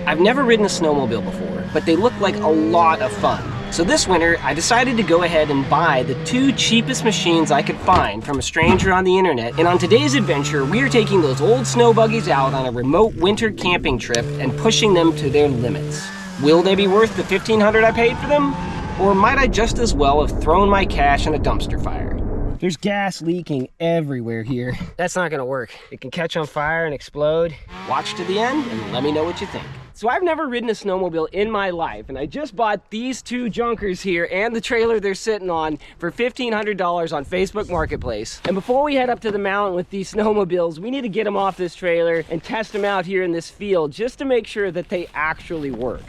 I've never ridden a snowmobile before, but they look like a lot of fun. So this winter, I decided to go ahead and buy the 2 cheapest machines I could find from a stranger on the internet. And on today's adventure, we are taking those old snow buggies out on a remote winter camping trip and pushing them to their limits. Will they be worth the $1,500 I paid for them? Or might I just as well have thrown my cash in a dumpster fire? There's gas leaking everywhere here. That's not gonna work. It can catch on fire and explode. Watch to the end and let me know what you think. So I've never ridden a snowmobile in my life, and I just bought these 2 junkers here and the trailer they're sitting on for $1,500 on Facebook Marketplace. And before we head up to the mountain with these snowmobiles, we need to get them off this trailer and test them out here in this field just to make sure that they actually work.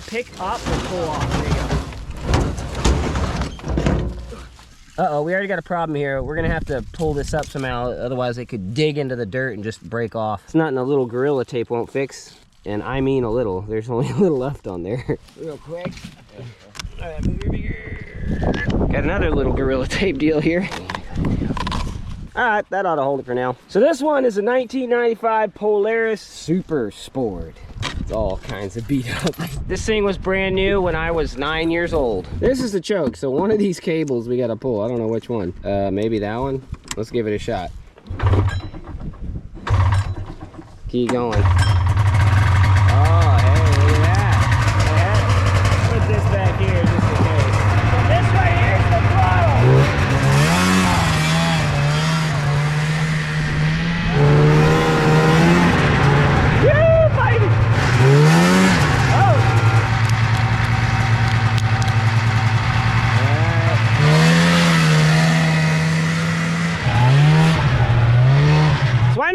Pick up or pull off. There you go. Uh-oh, we already got a problem here. We're gonna have to pull this up somehow, otherwise it could dig into the dirt and just break off. It's nothing a little Gorilla Tape won't fix, and I mean a little. There's only a little left on there. Real quick. All right, move your finger. Got another little Gorilla Tape deal here. All right, that ought to hold it for now. So this one is a 1995 Polaris Super Sport. It's all kinds of beat up. This thing was brand new when I was 9 years old. This is the choke, so one of these cables we gotta pull. I don't know which one. Maybe that one? Let's give it a shot. Keep going. Oh, hey, look at that. Put this back here just in case. This right here is the throttle.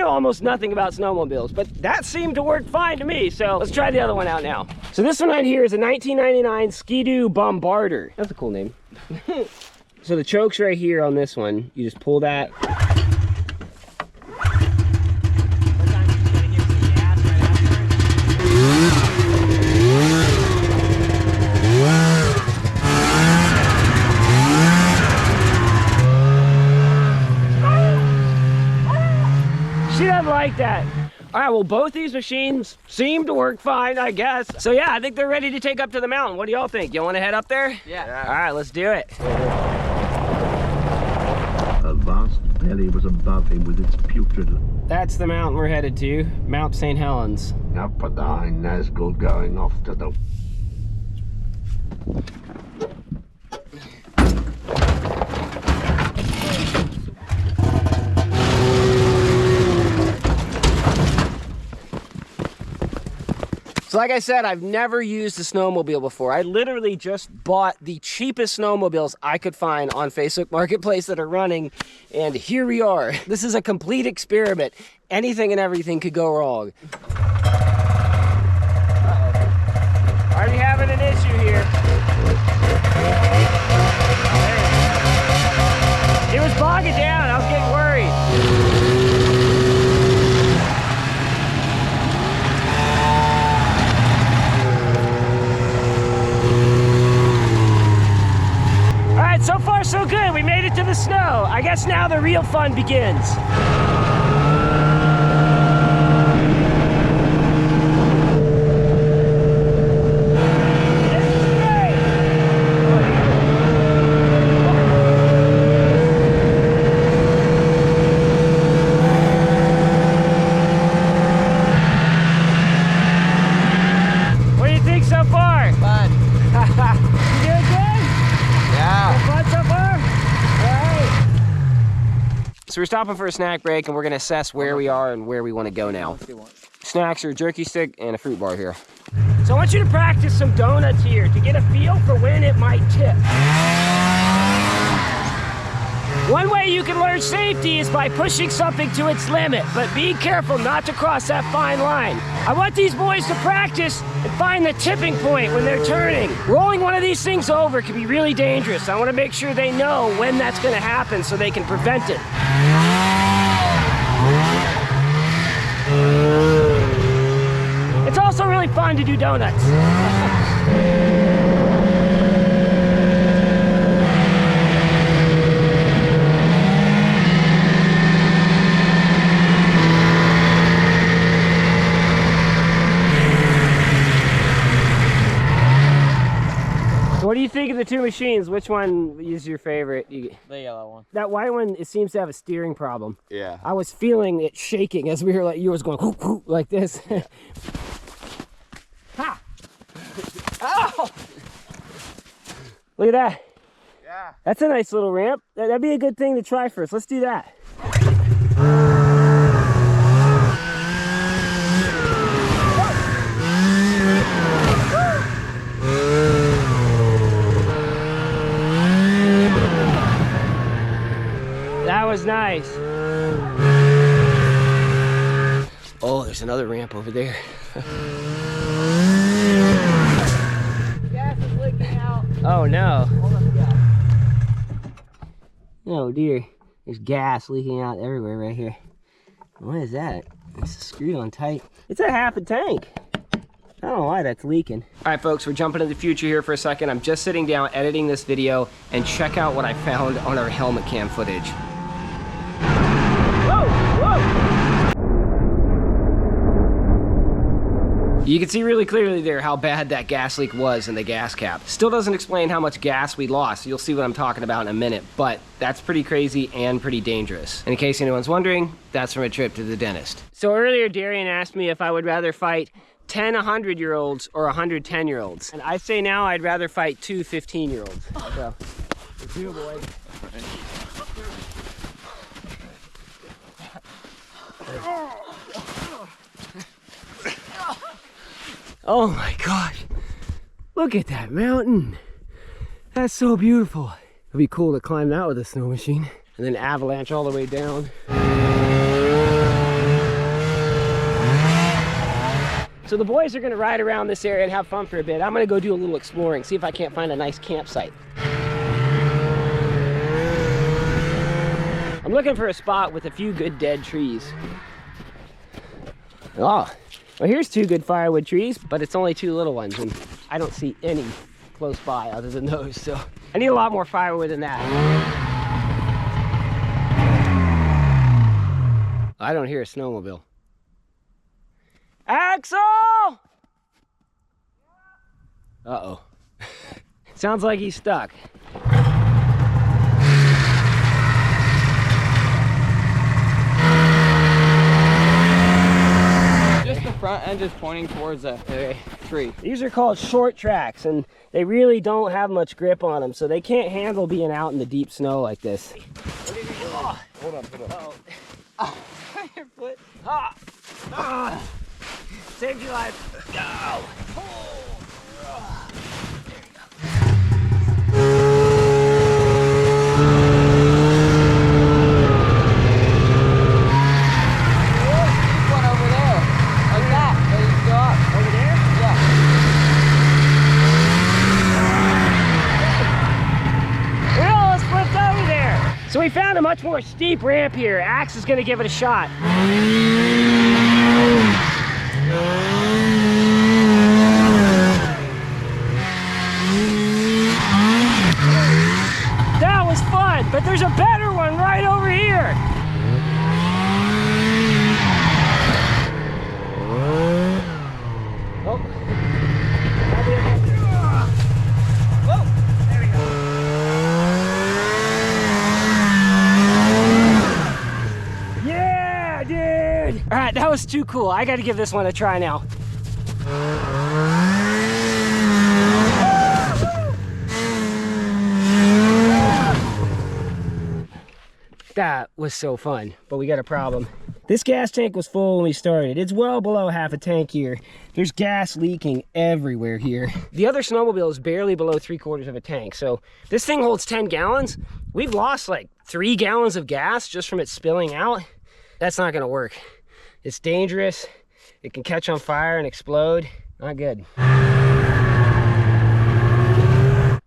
Almost nothing about snowmobiles, but that seemed to work fine to me, so let's try the other one out now. So this one right here is a 1999 Ski-Doo Bombarder. That's a cool name. So the choke's right here on this one. You just pull that. She doesn't like that. All right, well, both these machines seem to work fine, I guess. So yeah, I think they're ready to take up to the mountain. What do y'all think? You want to head up there? Yeah. All right, let's do it. A vast valley was above him with its putrid... That's the mountain we're headed to, Mount St. Helens. Up at the High Nazgul going off to the... So like I said, I've never used a snowmobile before. I literally just bought the cheapest snowmobiles I could find on Facebook Marketplace that are running, and here we are. This is a complete experiment. Anything and everything could go wrong. Uh-oh. Already having an issue here. It was bogging down. I was getting worried. So far, so good. We made it to the snow. I guess now the real fun begins. What do you think so far? Fun. You doing good? Yeah. Fun so far? All right. So we're stopping for a snack break, and we're going to assess where we are and where we want to go now. Snacks are a jerky stick and a fruit bar here. So I want you to practice some donuts here to get a feel for when it might tip. One way you can learn safety is by pushing something to its limit, but be careful not to cross that fine line. I want these boys to practice and find the tipping point when they're turning. Rolling one of these things over can be really dangerous. I want to make sure they know when that's going to happen so they can prevent it. It's also really fun to do donuts. What do you think of the two machines? Which one is your favorite? The yellow one. That white one, it seems to have a steering problem. Yeah. I was feeling it shaking as we were like, you was going whoop, whoop, like this. Yeah. Ha! Oh! Look at that. Yeah. That's a nice little ramp. That'd be a good thing to try first. Let's do that. That was nice. Oh, there's another ramp over there. Gas is leaking out. Oh no. Hold on, yeah. Oh dear. There's gas leaking out everywhere right here. What is that? It's screwed on tight. It's a half a tank. I don't know why that's leaking. All right, folks, we're jumping into the future here for a second. I'm just sitting down editing this video, and check out what I found on our helmet cam footage. You can see really clearly there how bad that gas leak was in the gas cap. Still doesn't explain how much gas we lost. You'll see what I'm talking about in a minute, but that's pretty crazy and pretty dangerous. And in case anyone's wondering, that's from a trip to the dentist. So earlier, Darian asked me if I would rather fight 10 100-year-olds or 100 10-year-olds. And I say now I'd rather fight 2 15-year-olds. So, it's you, boys. Oh my gosh, look at that mountain. That's so beautiful. It'd be cool to climb that with a snow machine and then avalanche all the way down. So the boys are gonna ride around this area and have fun for a bit. I'm gonna go do a little exploring, see if I can't find a nice campsite. I'm looking for a spot with a few good dead trees. Oh. Well, here's 2 good firewood trees, but it's only 2 little ones, and I don't see any close by other than those, so I need a lot more firewood than that. I don't hear a snowmobile. Axel! Uh-oh. Sounds like he's stuck. Front end just pointing towards a tree. These are called short tracks, and they really don't have much grip on them, so they can't handle being out in the deep snow like this. Oh, hold up. Oh, your foot. Ah. Ah. Saved your life. Go. So we found a much more steep ramp here. Axe is gonna give it a shot. That was fun, but there's a better one right over here. Oh. All right, that was too cool. I got to give this one a try now. That was so fun, but we got a problem. This gas tank was full when we started. It's well below half a tank here. There's gas leaking everywhere here. The other snowmobile is barely below 3/4 of a tank. So this thing holds 10 gallons. We've lost like 3 gallons of gas just from it spilling out. That's not gonna work. It's dangerous. It can catch on fire and explode. Not good.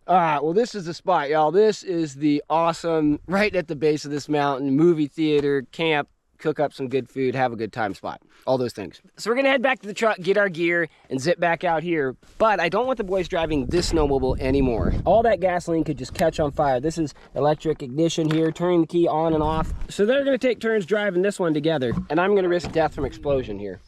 All right, well, this is the spot, y'all. This is the awesome, right at the base of this mountain, movie theater, camp, cook up some good food, have a good time spot. All those things. So we're gonna head back to the truck, get our gear, and zip back out here. But I don't want the boys driving this snowmobile anymore. All that gasoline could just catch on fire. This is electric ignition here, turning the key on and off. So they're gonna take turns driving this one together, and I'm gonna risk death from explosion here.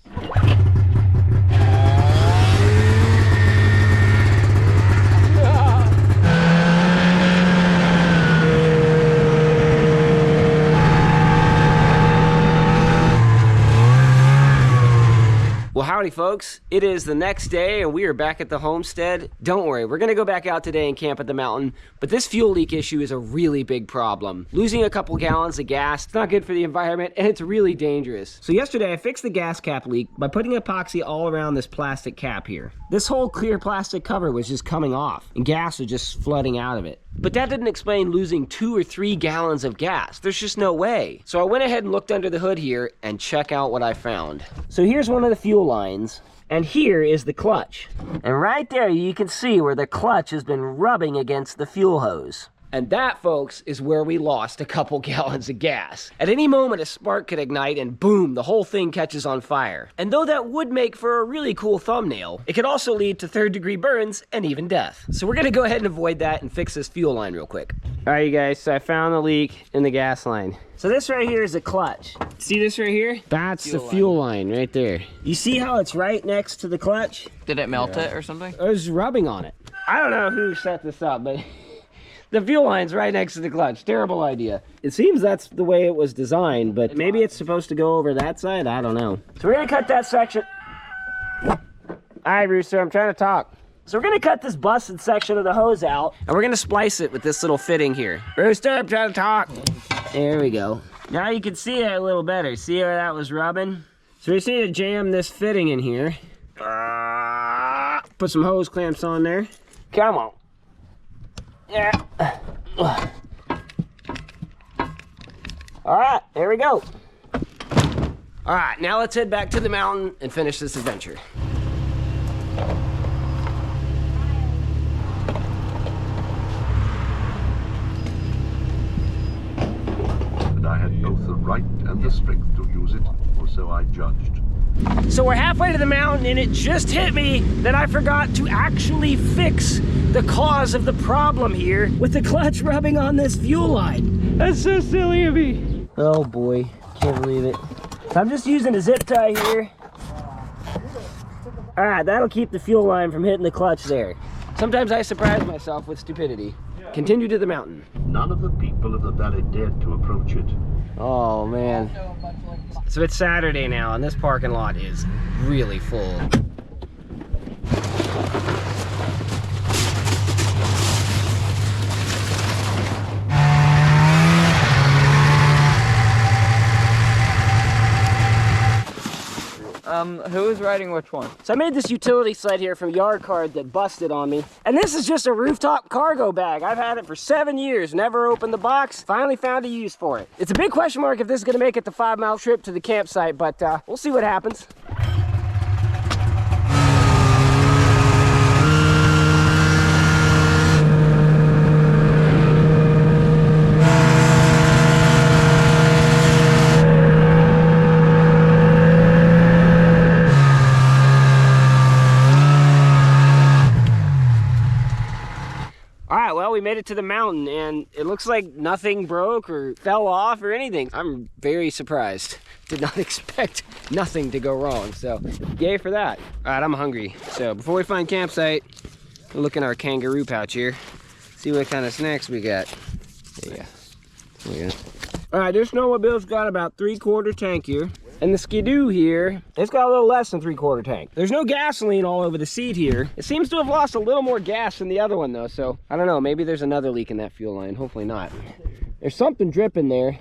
Well, howdy folks. It is the next day and we are back at the homestead. Don't worry, we're gonna go back out today and camp at the mountain, but this fuel leak issue is a really big problem. Losing a couple gallons of gas, it's not good for the environment and it's really dangerous. So yesterday I fixed the gas cap leak by putting epoxy all around this plastic cap here. This whole clear plastic cover was just coming off and gas was just flooding out of it. But that didn't explain losing 2 or 3 gallons of gas. There's just no way. So I went ahead and looked under the hood here and check out what I found. So here's one of the fuel lines, and here is the clutch. And right there you can see where the clutch has been rubbing against the fuel hose. And that, folks, is where we lost a couple gallons of gas. At any moment, a spark could ignite and boom, the whole thing catches on fire. And though that would make for a really cool thumbnail, it could also lead to third-degree burns and even death. So we're gonna go ahead and avoid that and fix this fuel line real quick. All right, you guys, so I found the leak in the gas line. So this right here is a clutch. See this right here? That's the fuel line right there. You see how it's right next to the clutch? Did it melt it or something? It was rubbing on it. I don't know who set this up, but the fuel line's right next to the clutch. Terrible idea. It seems that's the way it was designed, but maybe it's supposed to go over that side? I don't know. So we're gonna cut that section. All right, Rooster, I'm trying to talk. So we're gonna cut this busted section of the hose out, and we're gonna splice it with this little fitting here. Rooster, I'm trying to talk. There we go. Now you can see it a little better. See where that was rubbing? So we just need to jam this fitting in here. Put some hose clamps on there. Come on. Yeah. All right, there we go. All right, now let's head back to the mountain and finish this adventure. And I had both the right and the strength to use it, or so I judged. So we're halfway to the mountain and it just hit me that I forgot to actually fix the cause of the problem here with the clutch rubbing on this fuel line. That's so silly of me. Oh boy, can't believe it. So I'm just using a zip tie here. All right, that'll keep the fuel line from hitting the clutch there. Sometimes I surprise myself with stupidity. Continue to the mountain. None of the people of the valley dared to approach it. Oh man. So it's Saturday now and this parking lot is really full. Who is riding which one? So I made this utility sled here from Yard Card that busted on me. And this is just a rooftop cargo bag. I've had it for 7 years, never opened the box, finally found a use for it. It's a big question mark if this is gonna make it the 5-mile trip to the campsite, but we'll see what happens. Well, we made it to the mountain and it looks like nothing broke or fell off or anything. I'm very surprised. Did not expect nothing to go wrong, so yay for that. All right, I'm hungry. So before we find campsite, we'll look in our kangaroo pouch here, see what kind of snacks we got. Yeah, there we go. All right, this snowmobile's got about 3/4 tank here. And the Skidoo here, it's got a little less than 3/4 tank. There's no gasoline all over the seat here. It seems to have lost a little more gas than the other one though, so I don't know, maybe there's another leak in that fuel line, hopefully not. There's something dripping there.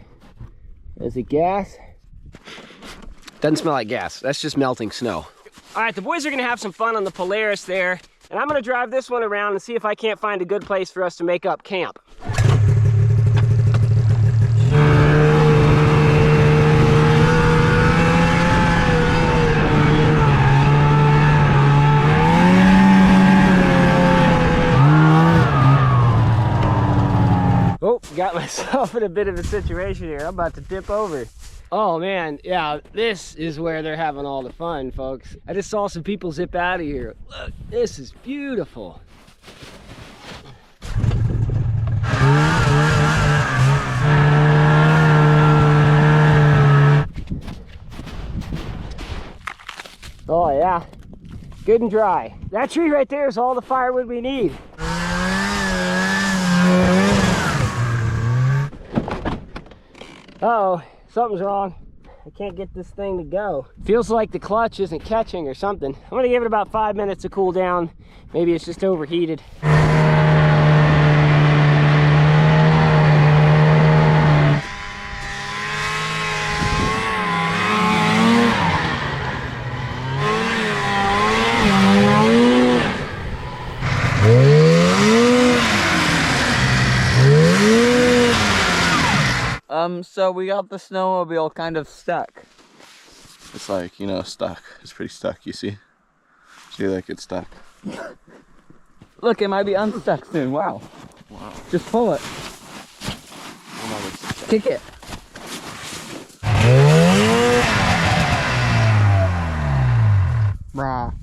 Is it gas? Doesn't smell like gas, that's just melting snow. All right, the boys are gonna have some fun on the Polaris there, and I'm gonna drive this one around and see if I can't find a good place for us to make up camp. Oh, got myself in a bit of a situation here. I'm about to tip over. Oh man, yeah, this is where they're having all the fun, folks. I just saw some people zip out of here. Look, this is beautiful. Oh yeah, good and dry. That tree right there is all the firewood we need. Uh-oh, something's wrong. I can't get this thing to go. Feels like the clutch isn't catching or something. I'm gonna give it about 5 minutes to cool down. Maybe it's just overheated. So we got the snowmobile kind of stuck. It's like, you know, stuck. It's pretty stuck, you see? See, like, it's stuck. Look, it might be unstuck soon. Wow. Wow. Just pull it. Kick it. Brah.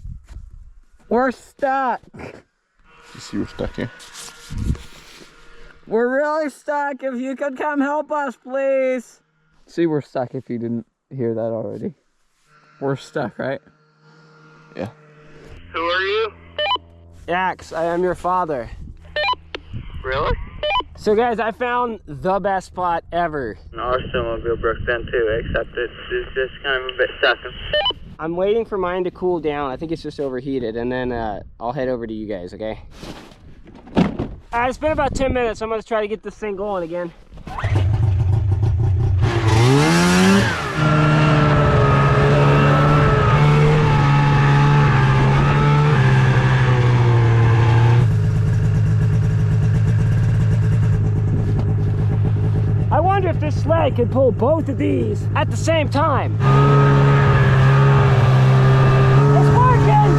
We're stuck. You see we're stuck here? We're really stuck. If you could come help us, please. See, we're stuck if you didn't hear that already. We're stuck, right? Yeah. Who are you? Axe, I am your father. Really? So guys, I found the best spot ever. Our snowmobile broke down too, except it's just kind of a bit sucking. I'm waiting for mine to cool down. I think it's just overheated, and then I'll head over to you guys, okay? It's been about 10 minutes. I'm gonna try to get this thing going again. I wonder if this sled can pull both of these at the same time. It's working!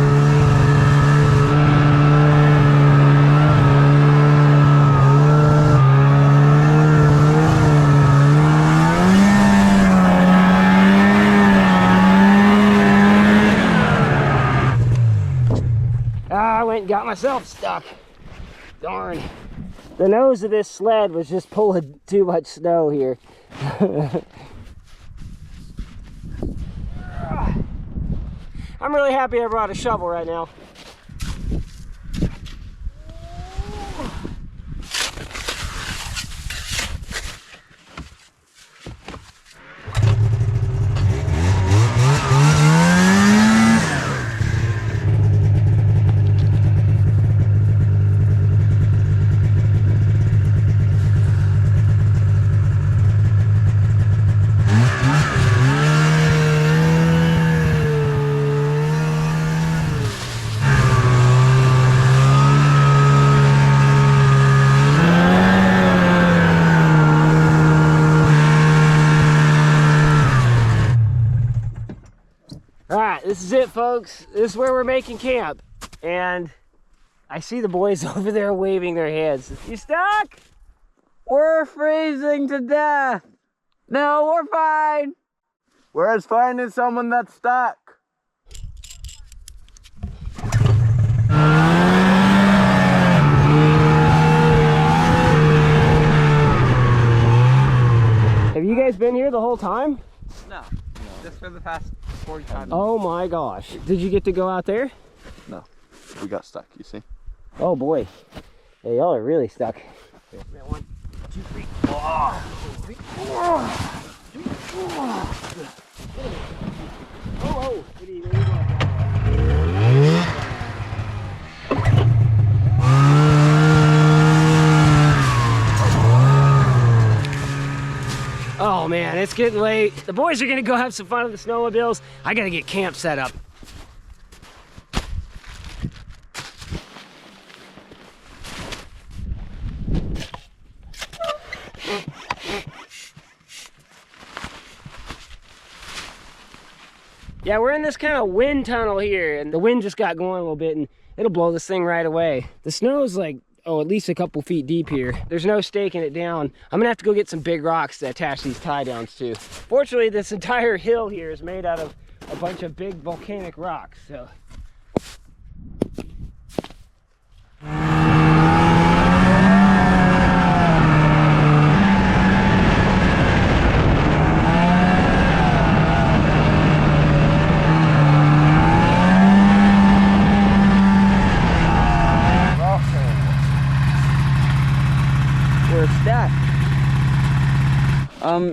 I went and got myself stuck. Darn. The nose of this sled was just pulling too much snow here. I'm really happy I brought a shovel right now. Alright, this is it, folks. This is where we're making camp. And I see the boys over there waving their hands. You stuck? We're freezing to death. No, we're fine. Where's finding someone that's stuck? Have you guys been here the whole time? No. Just for the past 45 minutes. Oh my gosh. Did you get to go out there? No. We got stuck, you see? Oh boy. Hey, y'all are really stuck. 1, 2, 3. Oh, oh man, it's getting late. The boys are gonna go have some fun with the snowmobiles. I gotta get camp set up. Yeah, we're in this kind of wind tunnel here, and the wind just got going a little bit, and it'll blow this thing right away. The snow's like, oh, at least a couple feet deep here. There's no staking it down. I'm gonna have to go get some big rocks to attach these tie downs to. Fortunately, this entire hill here is made out of a bunch of big volcanic rocks, so.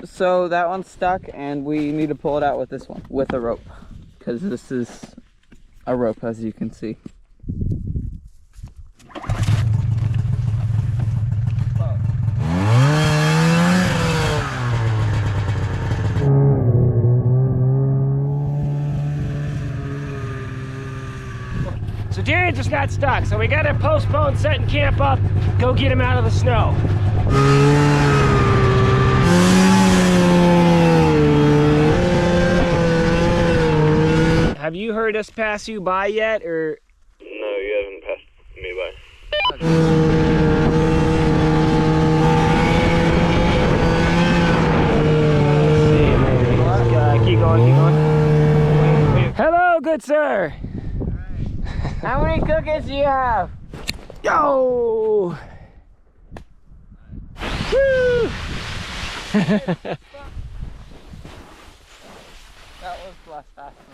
So that one's stuck and we need to pull it out with this one, with a rope. Because this is a rope, as you can see. So Darian just got stuck, so we gotta postpone setting camp up, go get him out of the snow. Have you heard us pass you by yet, or? No, you haven't passed me by. Keep going, keep going. Hello, good sir. How many cookies do you have? Yo! Woo! That was less fast than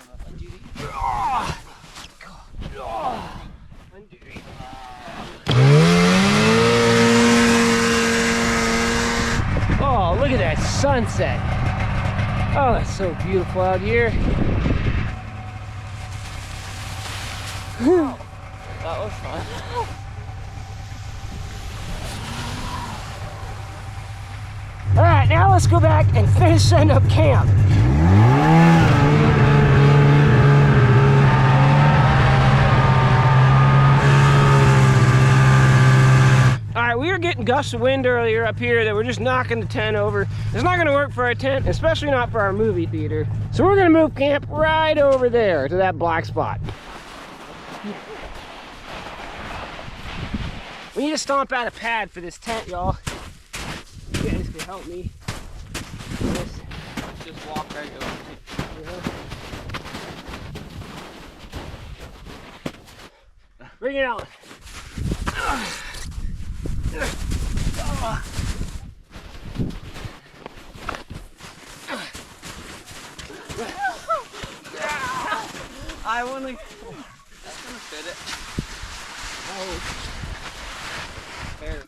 Oh, look at that sunset. Oh, it's so beautiful out here. That was fun. All right, now let's go back and finish setting up camp. All right, we were getting gusts of wind earlier up here that were just knocking the tent over. It's not gonna work for our tent, especially not for our movie theater. So we're gonna move camp right over there to that black spot. We need to stomp out a pad for this tent, y'all. You guys can help me. Just walk right over. Bring it on. I want to. That's gonna fit it. Oh. Fair.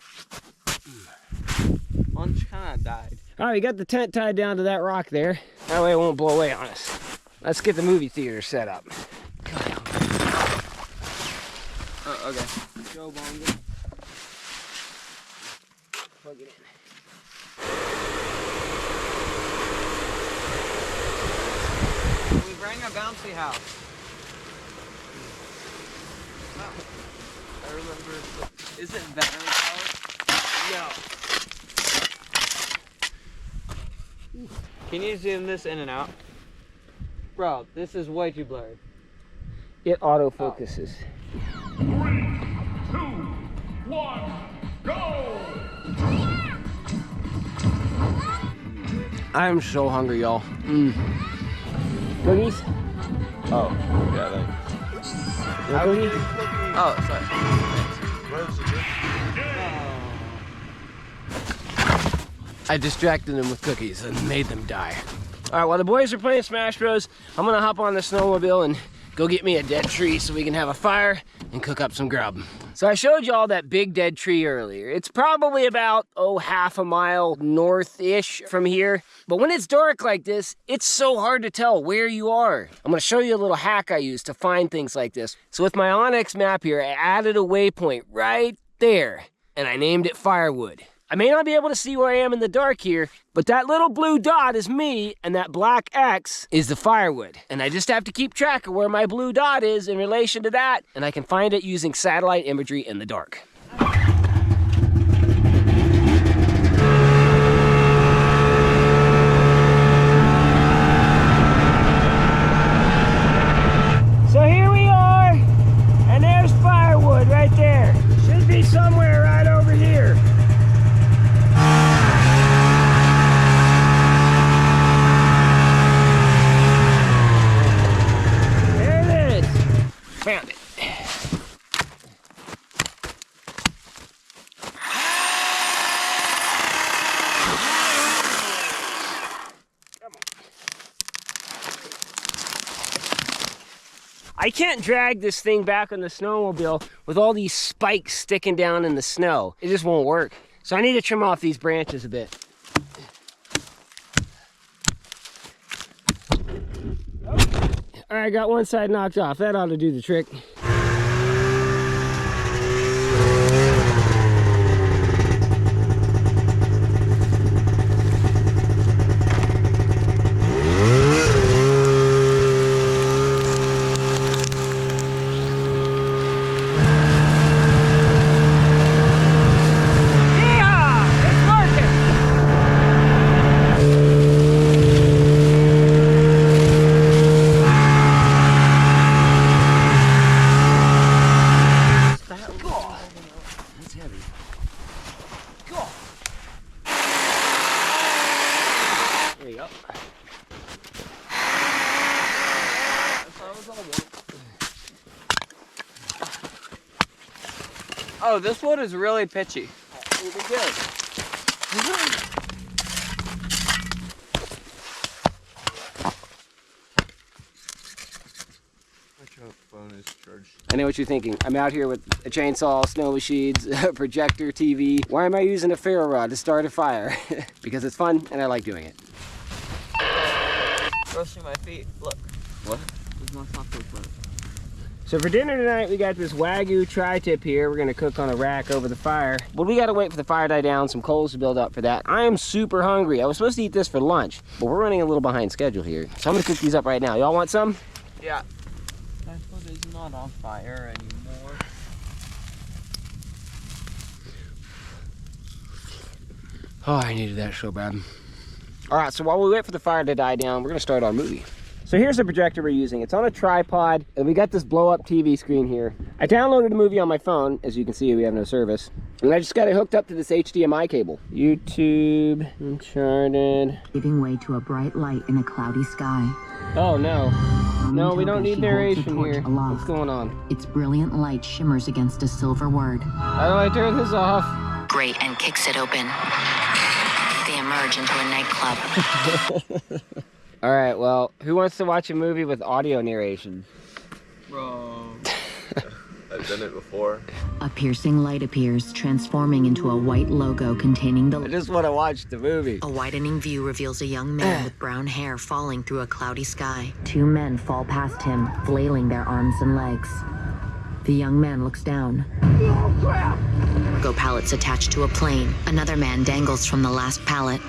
Lunch kind of died. All right, we got the tent tied down to that rock there. That way it won't blow away on us. Let's get the movie theater set up. Oh, okay. Joe Bongo. Plug it in. We bring a bouncy house. Oh, I remember. Is it battery powered? No. Can you zoom this in and out? Bro, this is way too blurry. It autofocuses. 3, 2, 1, go! I am so hungry, y'all. Cookies? Oh, yeah, thanks. No cookies? Oh, sorry. I distracted them with cookies and made them die. All right, while the boys are playing Smash Bros, I'm gonna hop on the snowmobile and go get me a dead tree so we can have a fire and cook up some grub. So I showed y'all that big dead tree earlier. It's probably about, half a mile north-ish from here. But when it's dark like this, it's so hard to tell where you are. I'm gonna show you a little hack I use to find things like this. So with my Onyx map here, I added a waypoint right there, and I named it Firewood. I may not be able to see where I am in the dark here, but that little blue dot is me, and that black X is the firewood. And I just have to keep track of where my blue dot is in relation to that, and I can find it using satellite imagery in the dark. So here we are, and there's firewood right there. Should be somewhere right over here. Found it. I can't drag this thing back on the snowmobile with all these spikes sticking down in the snow. It just won't work. So I need to trim off these branches a bit. All right, got one side knocked off. That ought to do the trick. There you go. Oh, this wood is really pitchy. It'll be good. I know what you're thinking. I'm out here with a chainsaw, snow machines, a projector, TV. Why am I using a ferro rod to start a fire? Because it's fun and I like doing it. Roasting my feet. Look. What? There's no soft wood. So for dinner tonight, we got this Wagyu tri-tip here. We're gonna cook on a rack over the fire. But we gotta wait for the fire to die down, some coals to build up for that. I am super hungry. I was supposed to eat this for lunch, but we're running a little behind schedule here. So I'm gonna cook these up right now. Y'all want some? Yeah. My foot is not on fire anymore. Oh, I needed that so bad. All right, so while we wait for the fire to die down, we're gonna start our movie. So here's the projector we're using. It's on a tripod, and we got this blow-up TV screen here. I downloaded a movie on my phone. As you can see, we have no service. And I just got it hooked up to this HDMI cable. YouTube, Uncharted. Giving way to a bright light in a cloudy sky. Oh, no. No, we don't need She holds the narration torch here. aloft. What's going on? Its brilliant light shimmers against a silver word. How do I turn this off? Great, and kicks it open. They emerge into a nightclub. All right, well, who wants to watch a movie with audio narration? Bro. I've done it before. A piercing light appears, transforming into a white logo containing I the... just want to watch the movie. A widening view reveals a young man with brown hair falling through a cloudy sky. Two men fall past him, flailing their arms and legs. The young man looks down. Cargo pallets attached to a plane. Another man dangles from the last pallet.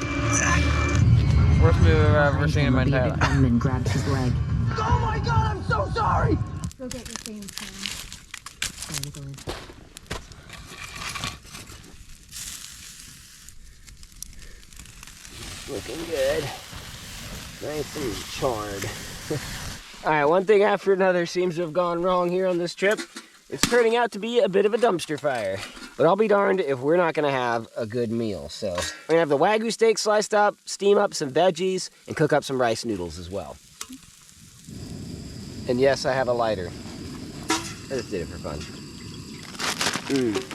Worst movie I've ever seen in my A entire bearded life. gunman grabs his leg. Oh my god, I'm so sorry! Go get your things, Sam. Looking good. Nice and charred. All right, one thing after another seems to have gone wrong here on this trip. It's turning out to be a bit of a dumpster fire. But I'll be darned if we're not gonna have a good meal. So we're gonna have the Wagyu steak sliced up, steam up some veggies, and cook up some rice noodles as well. And yes, I have a lighter. I just did it for fun.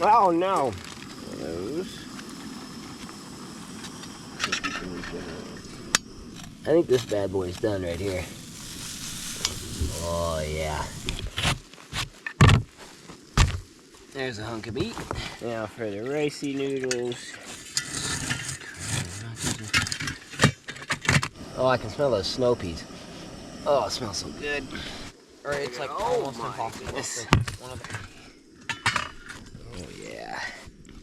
Oh no. Those. I think this bad boy's done right here. Oh yeah. There's a hunk of meat. Now for the ricey noodles. Oh, I can smell those snow peas. Oh, it smells so good. Or it's like Oh almost my impossible. goodness. One of the... Oh yeah.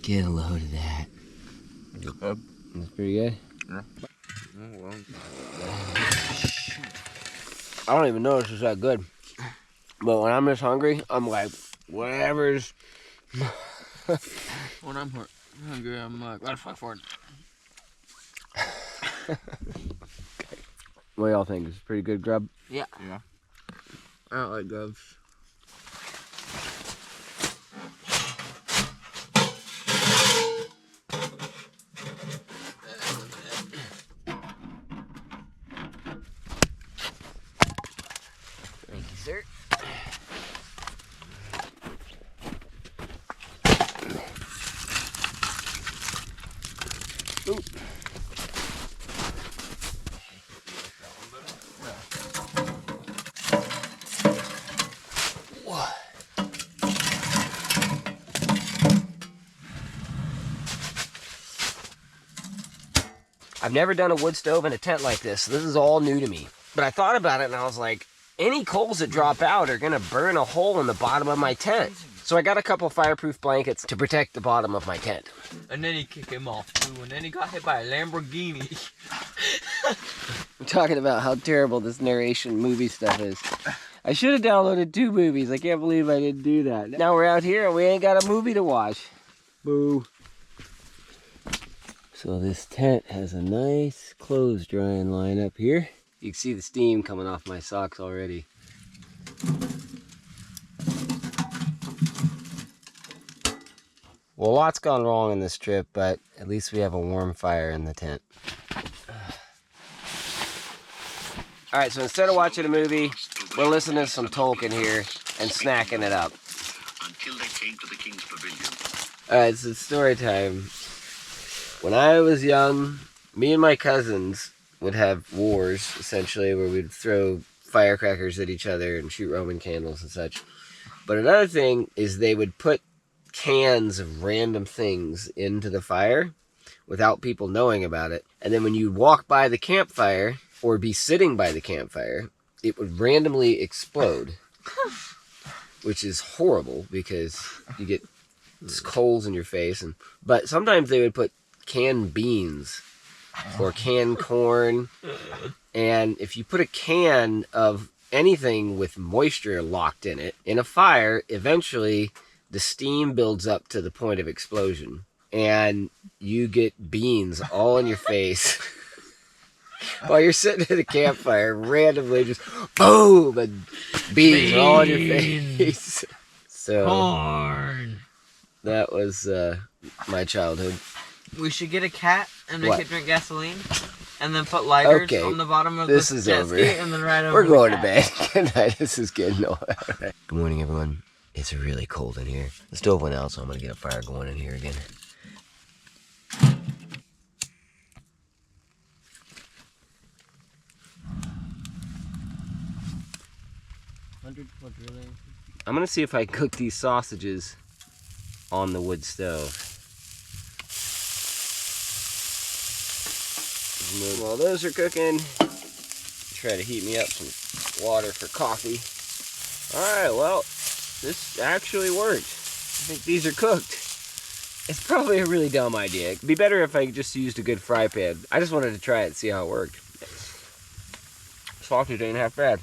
Get a load of that. Good. That's pretty good. Yeah. Oh, well. I don't even know if it's that good. But when I'm this hungry, I'm like, whatever's. When I'm hungry, I'm like, what the fuck for it? What do y'all think? Is it pretty good grub? Yeah. Yeah. I don't like gloves. Thank you, sir. Ooh. I've never done a wood stove in a tent like this. So this is all new to me. But I thought about it and I was like, any coals that drop out are gonna burn a hole in the bottom of my tent. So I got a couple fireproof blankets to protect the bottom of my tent. And then he kicked him off too, and then he got hit by a Lamborghini. I'm talking about how terrible this narration movie stuff is. I should have downloaded 2 movies. I can't believe I didn't do that. Now we're out here and we ain't got a movie to watch. Boo. So this tent has a nice clothes drying line up here. You can see the steam coming off my socks already. Well, a lot's gone wrong in this trip, but at least we have a warm fire in the tent. All right, so instead of watching a movie, we're listening to some Tolkien here and snacking it up. Until they came to the king's pavilion. All right, so it's story time. When I was young, me and my cousins would have wars, essentially, where we'd throw firecrackers at each other and shoot Roman candles and such. But another thing is they would put cans of random things into the fire without people knowing about it. And then when you walk by the campfire or be sitting by the campfire, it would randomly explode, which is horrible because you get coals in your face. But sometimes they would put canned beans or canned corn. And if you put a can of anything with moisture locked in it in a fire, eventually the steam builds up to the point of explosion and you get beans all in your face while you're sitting at a campfire, randomly just boom, and beans all in your face. So Corn. that was my childhood. We should get a cat and make What? it drink gasoline, and then put lighters Okay, on the bottom of this the is jet over. ski, and then right over We're the going to cat. bed. Good night. This is getting old. Good morning, everyone. It's really cold in here. The stove went out, so I'm going to get a fire going in here again. I'm going to see if I can cook these sausages on the wood stove. While those are cooking, try to heat me up some water for coffee. Alright, well, this actually worked. I think these are cooked. It's probably a really dumb idea. It'd be better if I just used a good fry pan. I just wanted to try it and see how it worked. Sausage ain't half bad.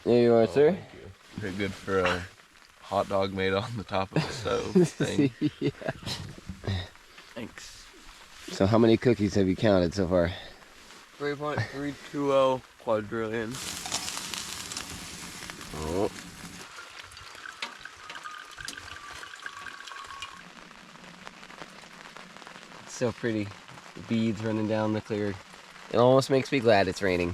There you are, sir. Very good for a hot dog made on the top of the stove thing. Yeah. Thanks. So how many cookies have you counted so far? 3.320 quadrillion. Oh. It's so pretty. The beads running down the clear. It almost makes me glad it's raining.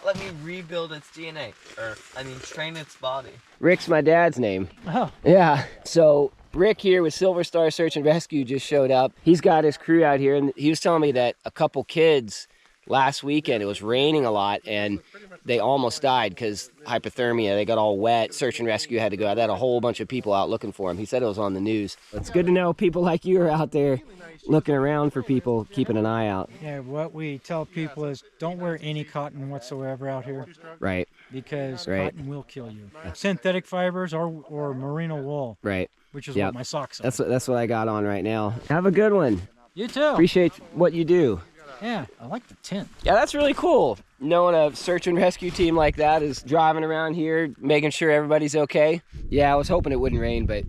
Let me rebuild its DNA, or train its body. Rick's my dad's name. Oh. Yeah. So Rick here with Silver Star Search and Rescue just showed up. He's got his crew out here, and he was telling me that a couple kids last weekend, it was raining a lot, and they almost died because hypothermia. They got all wet. Search and Rescue had to go out. They had a whole bunch of people out looking for him. He said it was on the news. It's good to know people like you are out there looking around for people, keeping an eye out. Yeah, what we tell people is don't wear any cotton whatsoever out here. Right. Because Right. cotton will kill you. Synthetic fibers or merino wool, Right. which is Yep. what my socks are. That's what I got on right now. Have a good one. You too. Appreciate what you do. Yeah, I like the tent. Yeah, that's really cool. Knowing a search and rescue team like that is driving around here, making sure everybody's okay. Yeah, I was hoping it wouldn't rain, but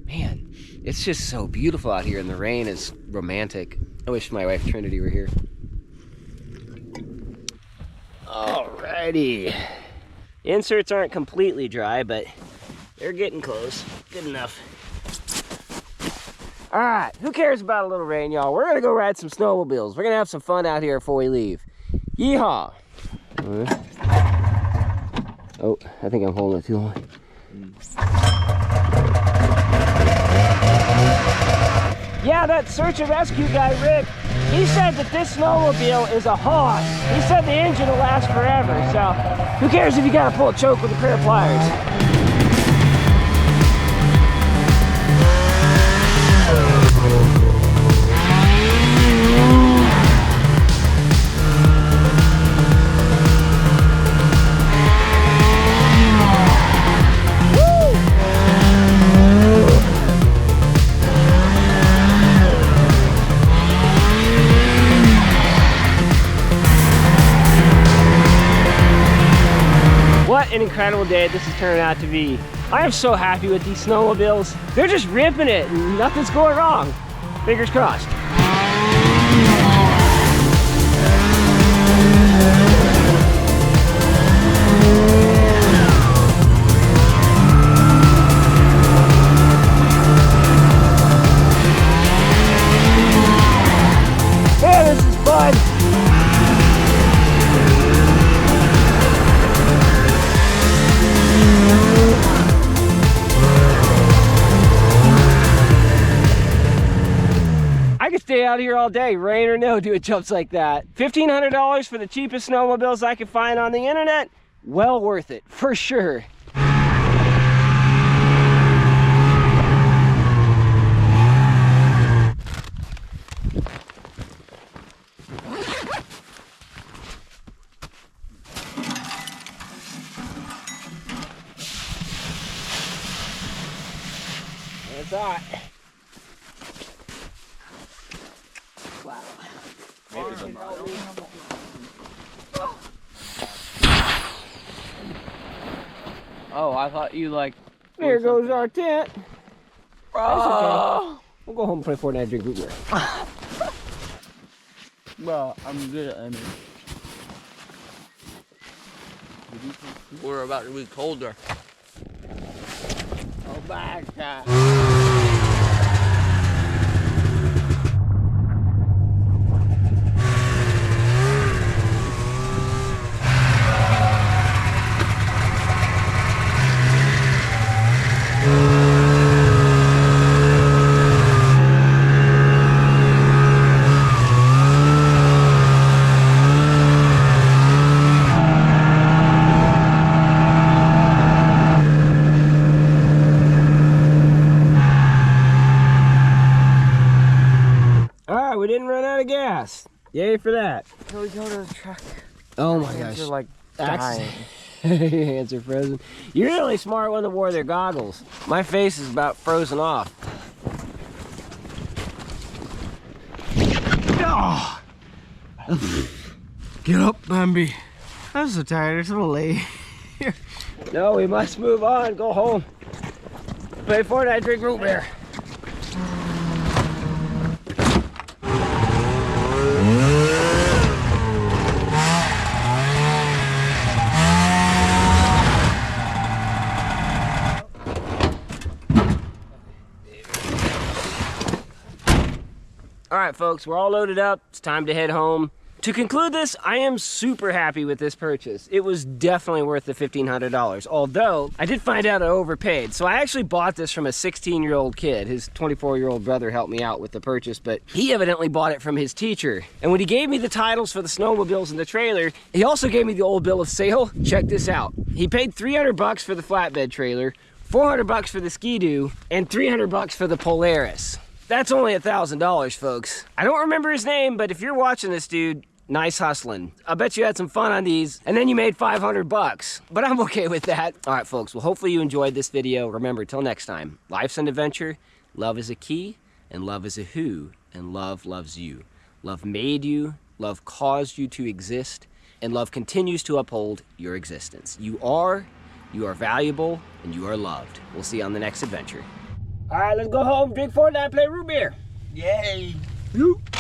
man, it's just so beautiful out here, and the rain is romantic. I wish my wife Trinity were here. Alrighty. Inserts aren't completely dry, but they're getting close. Good enough. All right, who cares about a little rain, y'all? We're gonna go ride some snowmobiles. We're gonna have some fun out here before we leave. Yeehaw! Oh, I think I'm holding it too long. Yeah, that search and rescue guy, Rick, he said that this snowmobile is a hoss. He said the engine will last forever, so who cares if you gotta pull a choke with a pair of pliers? What an incredible day this has turned out to be. I am so happy with these snowmobiles. They're just ripping it and nothing's going wrong. Fingers crossed. Man, this is fun. I could stay out here all day, rain or no, doing jumps like that. $1,500 for the cheapest snowmobiles I could find on the internet? Well worth it, for sure. It's hot. Wow. Oh, I thought you like. There goes our tent. That's okay. We'll go home and play Fortnite and drink root beer. Well, I'm good at it. We're about to be colder. Oh my God. We didn't run out of gas. Yay for that. Can we go to the truck? Oh my gosh. You're like dying. Hands are frozen. You're the only smart one that wore their goggles. My face is about frozen off. Oh. Get up, Bambi. I'm so tired. It's a little late. No, we must move on. Go home. Play Fortnite, drink root beer. All right, folks, we're all loaded up. It's time to head home. To conclude this, I am super happy with this purchase. It was definitely worth the $1,500, although I did find out I overpaid. So I actually bought this from a 16-year-old kid. His 24-year-old brother helped me out with the purchase, but he evidently bought it from his teacher. And when he gave me the titles for the snowmobiles and the trailer, he also gave me the old bill of sale. Check this out. He paid $300 for the flatbed trailer, $400 for the Ski-Doo, and $300 for the Polaris. That's only $1,000, folks. I don't remember his name, but if you're watching this, dude, nice hustling. I bet you had some fun on these, and then you made $500, but I'm okay with that. All right, folks, well, hopefully you enjoyed this video. Remember, till next time, life's an adventure, love is a key, and love is a who, and love loves you. Love made you, love caused you to exist, and love continues to uphold your existence. You are valuable, and you are loved. We'll see you on the next adventure. All right, let's go home, drink Fortnite, play root beer. Yay. Yoop.